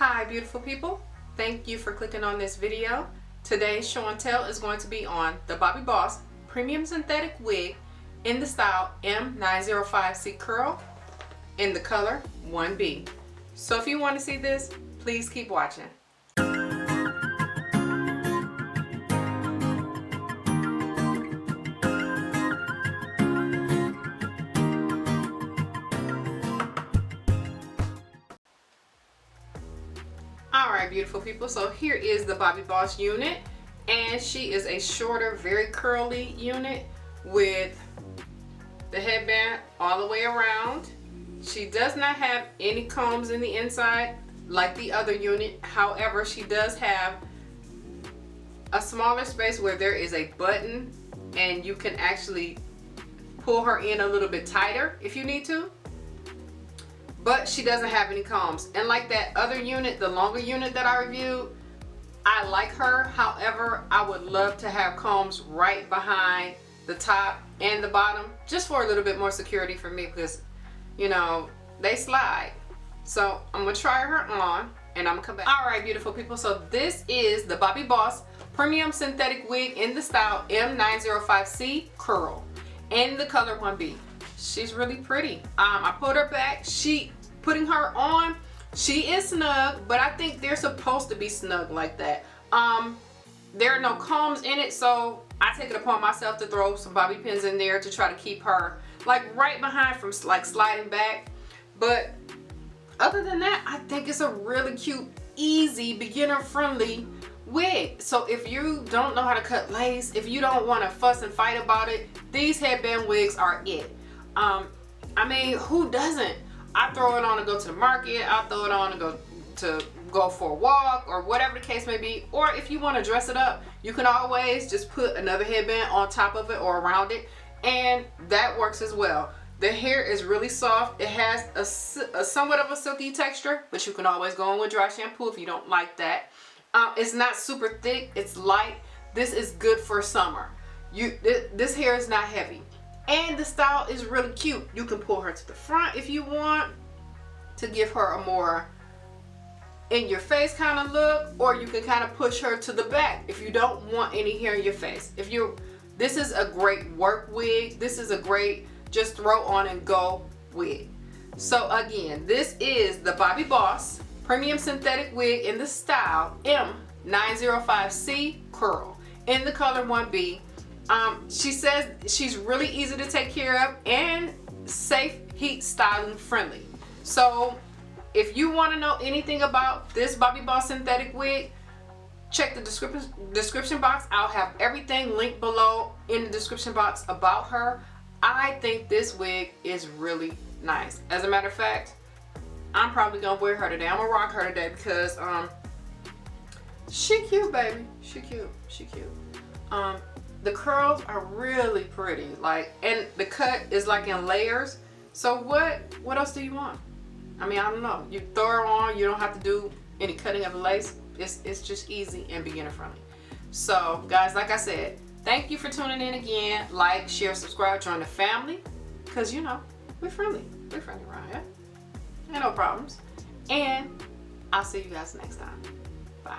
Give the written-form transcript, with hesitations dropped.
Hi beautiful people, thank you for clicking on this video. Today's show and tell is going to be on the Bobbi Boss Premium Synthetic Wig in the style M905C Curl in the color 1B. So if you want to see this, please keep watching. Alright beautiful people, so here is the Bobbi Boss unit, and she is a shorter, very curly unit with the headband all the way around. She does not have any combs in the inside like the other unit. However, she does have a smaller space where there is a button and you can actually pull her in a little bit tighter if you need to. But she doesn't have any combs, and like that other unit, the longer unit that I reviewed, I like her. However, I would love to have combs right behind the top and the bottom, just for a little bit more security for me, because you know they slide. So I'm gonna try her on and I'm gonna come back. Alright beautiful people, so this is the Bobbi Boss Premium Synthetic Wig in the style M905C Curl in the color 1B. She's really pretty. I put her back. Putting her on, she is snug, but I think they're supposed to be snug like that. There are no combs in it, so I take it upon myself to throw some bobby pins in there to try to keep her like right behind from like sliding back. But other than that, I think it's a really cute, easy, beginner friendly wig. So if you don't know how to cut lace, if you don't want to fuss and fight about it, these headband wigs are it. I mean, who doesn't? I throw it on to go to the market, I throw it on to go for a walk, or whatever the case may be. Or if you want to dress it up, you can always just put another headband on top of it or around it, and that works as well. The hair is really soft. It has a somewhat of a silky texture, but you can always go on with dry shampoo if you don't like that. It's not super thick, it's light. This is good for summer. This hair is not heavy. And the style is really cute. You can pull her to the front if you want to give her a more in your face kind of look, or you can kind of push her to the back if you don't want any hair in your face. This is a great work wig. This is a great just throw on and go wig. So again, this is the Bobbi Boss Premium Synthetic Wig in the style M905C Curl in the color 1B. She says she's really easy to take care of and safe, heat styling friendly. So if you want to know anything about this Bobbi Boss synthetic wig, check the description box. I'll have everything linked below in the description box about her. I think this wig is really nice. As a matter of fact, I'm probably gonna wear her today. I'm gonna rock her today because she cute, baby. She cute. She cute. The curls are really pretty, like, and the cut is like in layers. So what else do you want? I mean, I don't know. You throw her on, you don't have to do any cutting of the lace. It's just easy and beginner friendly. So guys, like I said, thank you for tuning in again. Like, share, subscribe, join the family, because you know we're friendly around here. Ain't no problems. And I'll see you guys next time. Bye.